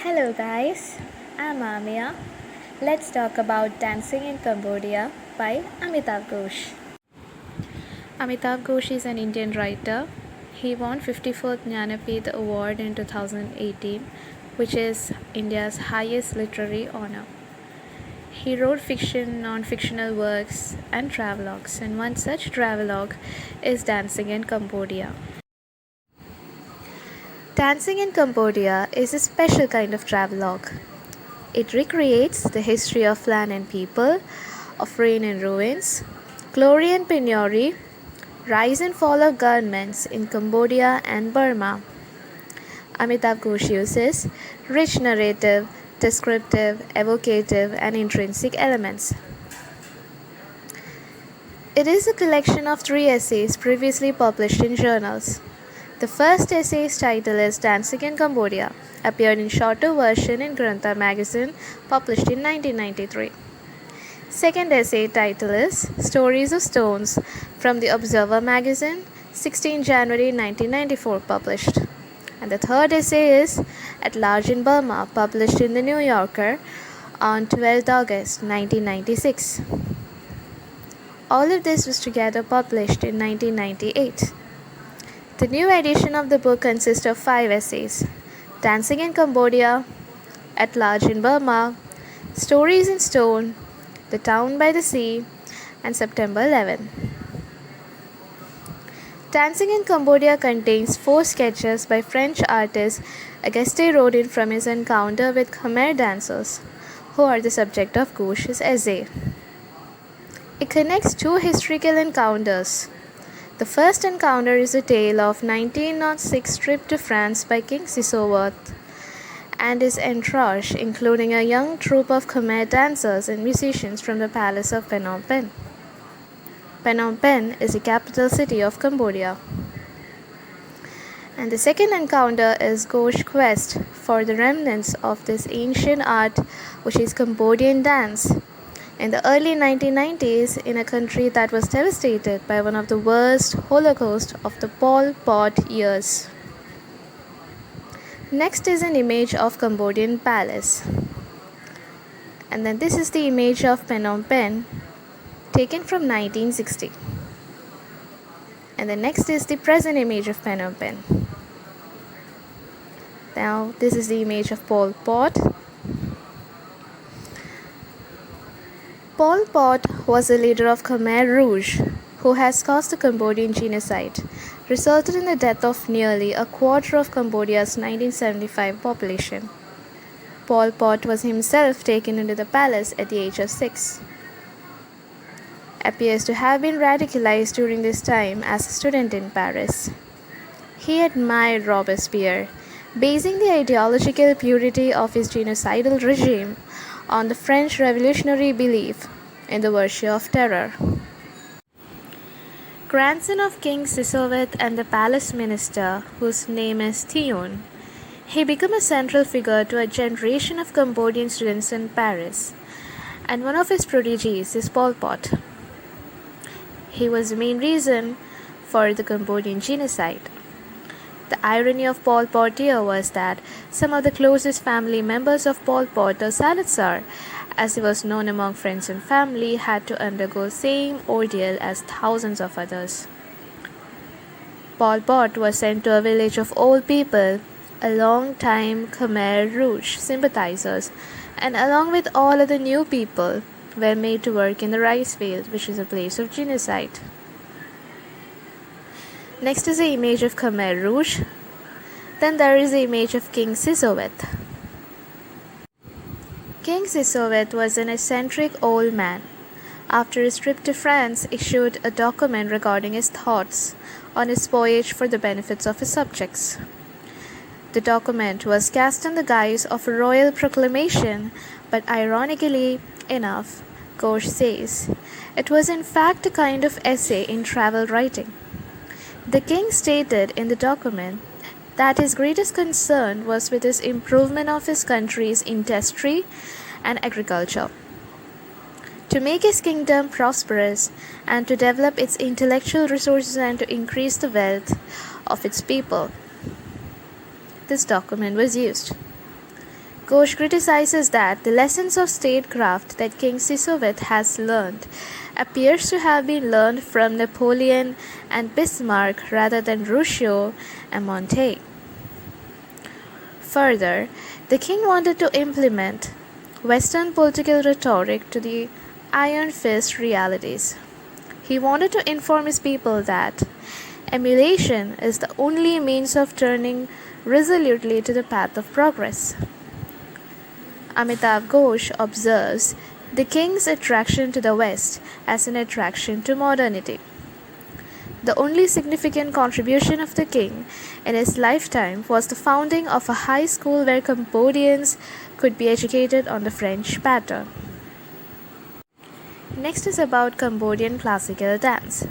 Hello guys, I'm Amia. Let's talk about dancing in Cambodia by Amitav Ghosh. Amitav Ghosh is an Indian writer. He won 54th Jnanapith Award in 2018, which is India's highest literary honor. He wrote fiction, non-fictional works, and travelogues, and one such travelogue is Dancing in Cambodia. Dancing in Cambodia is a special kind of travelogue. It recreates the history of land and people, of rain and ruins, glory and penury, rise and fall of governments in Cambodia and Burma. Amitav Ghosh uses rich narrative, descriptive, evocative, and intrinsic elements. It is a collection of 3 essays previously published in journals. The first essay's title is Dancing in Cambodia, appeared in shorter version in Grantha magazine, published in 1993. Second essay title is Stories of Stones from the Observer magazine, 16 January 1994 published. And the third essay is At Large in Burma, published in the New Yorker on 12 August 1996. All of this was together published in 1998. The new edition of the book consists of 5 essays: Dancing in Cambodia, At Large in Burma, Stories in Stone, The Town by the Sea, and September 11. Dancing in Cambodia contains 4 sketches by French artist Auguste Rodin from his encounter with Khmer dancers, who are the subject of Ghosh's essay. It connects 2 historical encounters. The first encounter is a tale of 1906 trip to France by King Sissowath and his entourage, including a young troupe of Khmer dancers and musicians from the palace of Phnom Penh. Phnom Penh is the capital city of Cambodia. And the second encounter is Ghosh's quest for the remnants of this ancient art, which is Cambodian dance, in the early 1990s in a country that was devastated by one of the worst Holocaust of the Pol Pot years. Next is an image of Cambodian palace. And then this is the image of Phnom Penh taken from 1960. And the next is the present image of Phnom Penh. Now this is the image of Pol Pot. Pol Pot was a leader of Khmer Rouge who has caused the Cambodian genocide, resulted in the death of nearly a quarter of Cambodia's 1975 population. Pol Pot was himself taken into the palace at the age of 6. Appears to have been radicalized during this time as a student in Paris. He admired Robespierre, basing the ideological purity of his genocidal regime on the French revolutionary belief in the virtue of terror. Grandson of King Sissowath and the palace minister, whose name is Thion, he became a central figure to a generation of Cambodian students in Paris, and one of his prodigies is Pol Pot. He was the main reason for the Cambodian genocide. The irony of Pol Pot here was that some of the closest family members of Pol Pot or Salazar, as he was known among friends and family, had to undergo same ordeal as thousands of others. Pol Pot was sent to a village of old people, a long-time Khmer Rouge sympathizers, and along with all other new people, were made to work in the rice field, which is a place of genocide. Next is the image of Khmer Rouge. Then there is the image of King Sissowath. King Sissowath was an eccentric old man. After his trip to France, issued a document regarding his thoughts on his voyage for the benefits of his subjects. The document was cast in the guise of a royal proclamation, but ironically enough, Ghosh says, it was in fact a kind of essay in travel writing. The king stated in the document that his greatest concern was with his improvement of his country's industry and agriculture, to make his kingdom prosperous and to develop its intellectual resources and to increase the wealth of its people. This document was used. Ghosh criticizes that the lessons of statecraft that King Sisowet has learned appears to have been learned from Napoleon and Bismarck rather than Rousseau and Montaigne. Further, the king wanted to implement Western political rhetoric to the iron fist realities. He wanted to inform his people that emulation is the only means of turning resolutely to the path of progress. Amitav Ghosh observes the king's attraction to the West as an attraction to modernity. The only significant contribution of the king in his lifetime was the founding of a high school where Cambodians could be educated on the French pattern. Next is about Cambodian classical dance.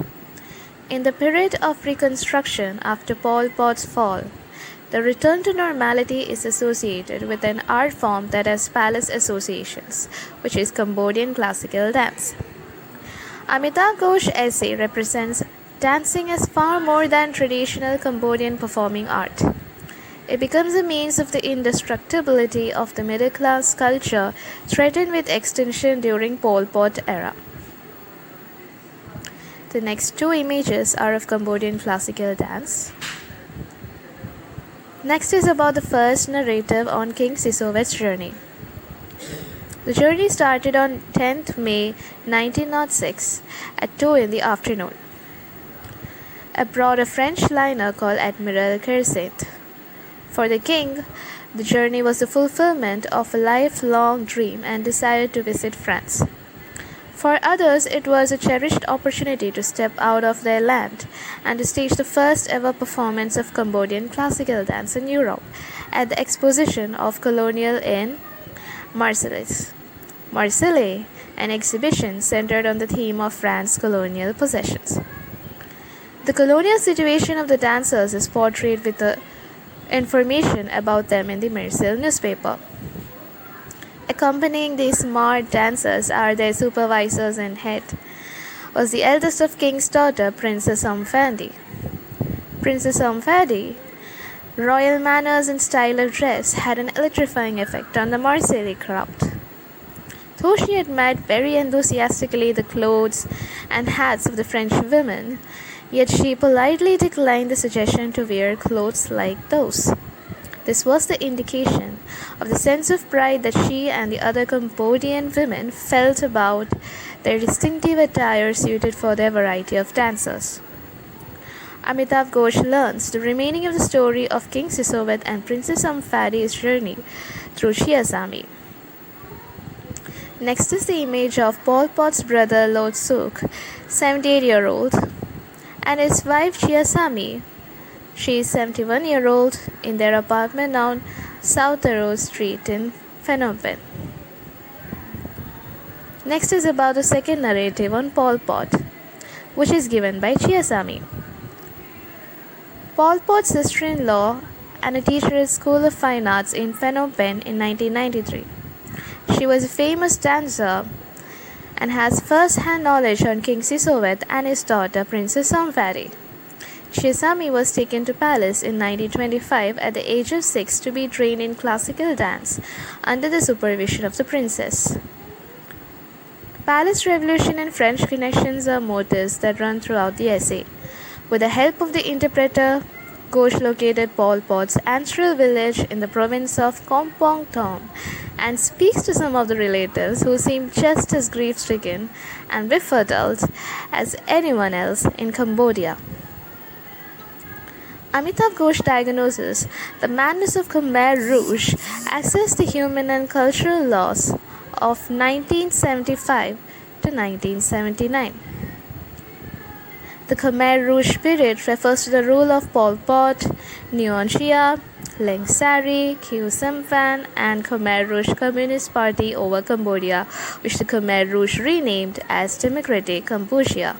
In the period of reconstruction after Pol Pot's fall, the return to normality is associated with an art form that has palace associations, which is Cambodian classical dance. Amitav Ghosh's essay represents dancing as far more than traditional Cambodian performing art. It becomes a means of the indestructibility of the middle class culture threatened with extinction during Pol Pot era. The next two images are of Cambodian classical dance. Next is about the first narrative on King Sisowet's journey. The journey started on 10th May 1906 at 2 in the afternoon. Aboard a French liner called Admiral Kersint. For the king, the journey was the fulfillment of a lifelong dream and decided to visit France. For others, it was a cherished opportunity to step out of their land and to stage the first ever performance of Cambodian classical dance in Europe at the Exposition of Colonial in Marseilles. Marseille, an exhibition centered on the theme of France's colonial possessions. The colonial situation of the dancers is portrayed with the information about them in the Marseille newspaper. Accompanying these smart dancers are their supervisors and head was the eldest of King's daughter, Princess Omphadi. Princess Omphadi, royal manners and style of dress had an electrifying effect on the Marseille crowd. Though she admired very enthusiastically the clothes and hats of the French women, yet she politely declined the suggestion to wear clothes like those. This was the indication of the sense of pride that she and the other Cambodian women felt about their distinctive attire suited for their variety of dancers. Amitav Ghosh learns the remaining of the story of King Sisowet and Princess Omphadi's journey through Chiasami. Next is the image of Pol Pot's brother Lord Suk, 78-year-old, and his wife Chiasami. She is 71-year-old in their apartment on South Arrow Street in Phnom Penh. Next is about the second narrative on Pol Pot, which is given by Chiasami. Pol Pot's sister-in-law and a teacher at School of Fine Arts in Phnom Penh in 1993. She was a famous dancer and has first-hand knowledge on King Sisowet and his daughter Princess Omphadi. Chiasami was taken to palace in 1925 at the age of 6 to be trained in classical dance under the supervision of the princess. Palace revolution and French connections are motifs that run throughout the essay. With the help of the interpreter, Ghosh located Pol Pot's ancestral village in the province of Kompong Thom and speaks to some of the relatives who seem just as grief-stricken and befuddled as anyone else in Cambodia. Amitav Ghosh diagnoses the madness of Khmer Rouge, assess the human and cultural loss of 1975 to 1979. The Khmer Rouge period refers to the rule of Pol Pot, Nguyen Chia, Leng Sari, Khieu Samphan, and Khmer Rouge Communist Party over Cambodia, which the Khmer Rouge renamed as Democratic Cambodia.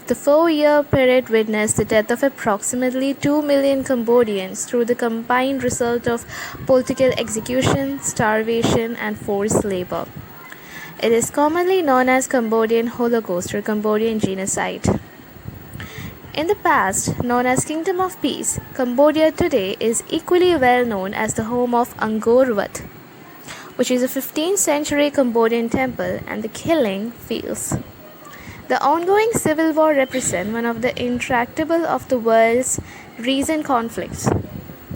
The 4-year period witnessed the death of approximately 2 million Cambodians through the combined result of political execution, starvation, and forced labor. It is commonly known as Cambodian Holocaust or Cambodian genocide. In the past, known as Kingdom of Peace, Cambodia today is equally well known as the home of Angkor Wat, which is a 15th century Cambodian temple and the killing fields. The ongoing civil war represents one of the intractable of the world's recent conflicts.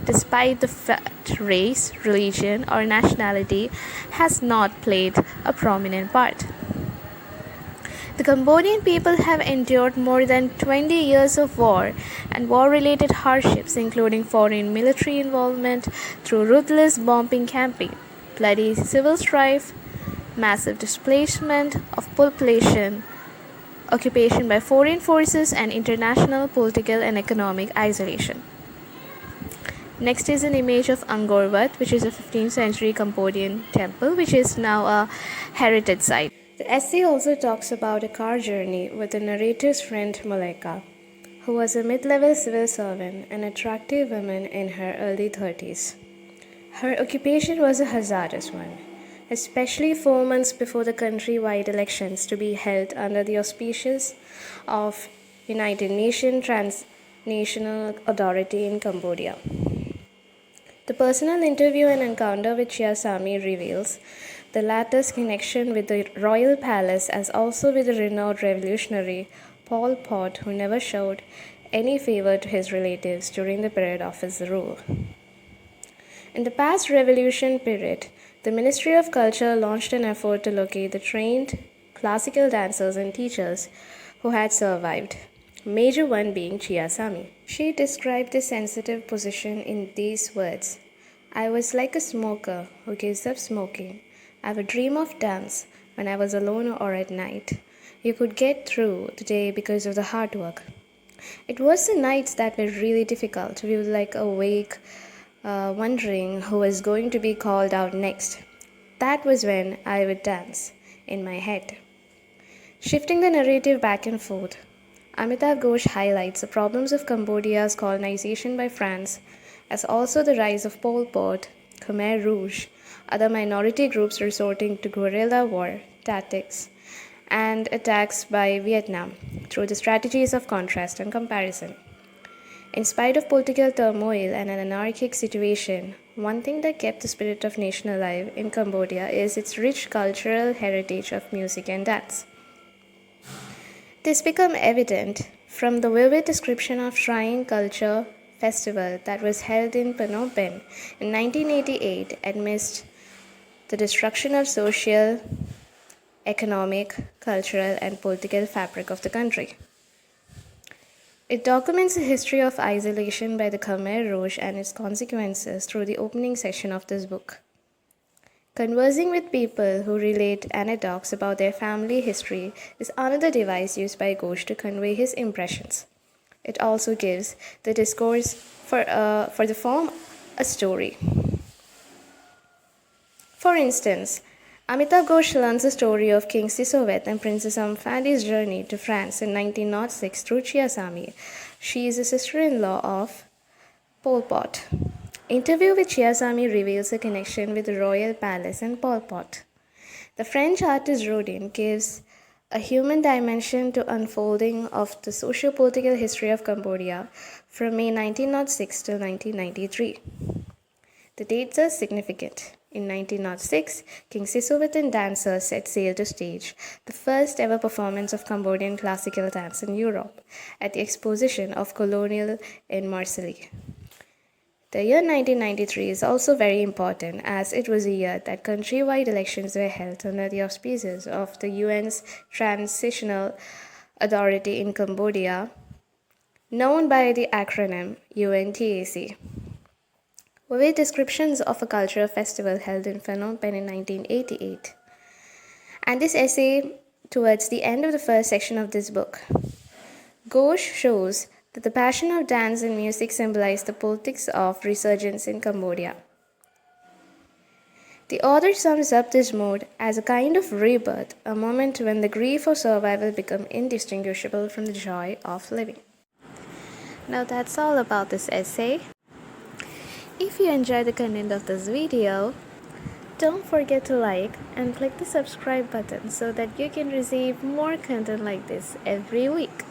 Despite the fact race, religion, or nationality has not played a prominent part. The Cambodian people have endured more than 20 years of war and war-related hardships, including foreign military involvement through ruthless bombing campaign, bloody civil strife, massive displacement of population, occupation by foreign forces, and international political and economic isolation. Next is an image of Angkor Wat, which is a 15th century Cambodian temple, which is now a heritage site. The essay also talks about a car journey with the narrator's friend Malika, who was a mid-level civil servant, an attractive woman in her early 30s. Her occupation was a hazardous one, especially 4 months before the country-wide elections to be held under the auspices of United Nations Transnational Authority in Cambodia. The personal interview and encounter with Chiasami reveals the latter's connection with the royal palace as also with the renowned revolutionary Pol Pot, who never showed any favor to his relatives during the period of his rule. In the past revolution period, the Ministry of Culture launched an effort to locate the trained classical dancers and teachers who had survived, major one being Chiasami. She described this sensitive position in these words: "I was like a smoker who gives up smoking. I would dream of dance when I was alone or at night. You could get through the day because of the hard work. It was the nights that were really difficult. We would like awake, wondering who was going to be called out next. That was when I would dance in my head." Shifting the narrative back and forth, Amitav Ghosh highlights the problems of Cambodia's colonization by France, as also the rise of Pol Pot, Khmer Rouge, other minority groups resorting to guerrilla war tactics, and attacks by Vietnam through the strategies of contrast and comparison. In spite of political turmoil and an anarchic situation, one thing that kept the spirit of nation alive in Cambodia is its rich cultural heritage of music and dance. This became evident from the vivid description of Shrine Culture Festival that was held in Phnom Penh in 1988 amidst the destruction of social, economic, cultural, and political fabric of the country. It documents the history of isolation by the Khmer Rouge and its consequences through the opening section of this book. Conversing with people who relate anecdotes about their family history is another device used by Ghosh to convey his impressions. It also gives the discourse for the form a story. For instance, Amitav Ghosh learns the story of King Sisovet and Princess Amphandi's journey to France in 1906 through Chiasami. She is a sister-in-law of Pol Pot. Interview with Chiasami reveals a connection with the royal palace and Pol Pot. The French artist Rodin gives a human dimension to unfolding of the socio-political history of Cambodia from May 1906 to 1993. The dates are significant. In 1906, King Sisovet and dancers set sail to stage the first ever performance of Cambodian classical dance in Europe at the Exposition of Colonial in Marseille. The year 1993 is also very important as it was a year that countrywide elections were held under the auspices of the UN's Transitional Authority in Cambodia, known by the acronym UNTAC. Vivid descriptions of a cultural festival held in Phnom Penh in 1988. And this essay towards the end of the first section of this book. Ghosh shows that the passion of dance and music symbolize the politics of resurgence in Cambodia. The author sums up this mood as a kind of rebirth, a moment when the grief of survival becomes indistinguishable from the joy of living. Now that's all about this essay. If you enjoyed the content of this video, don't forget to like and click the subscribe button so that you can receive more content like this every week.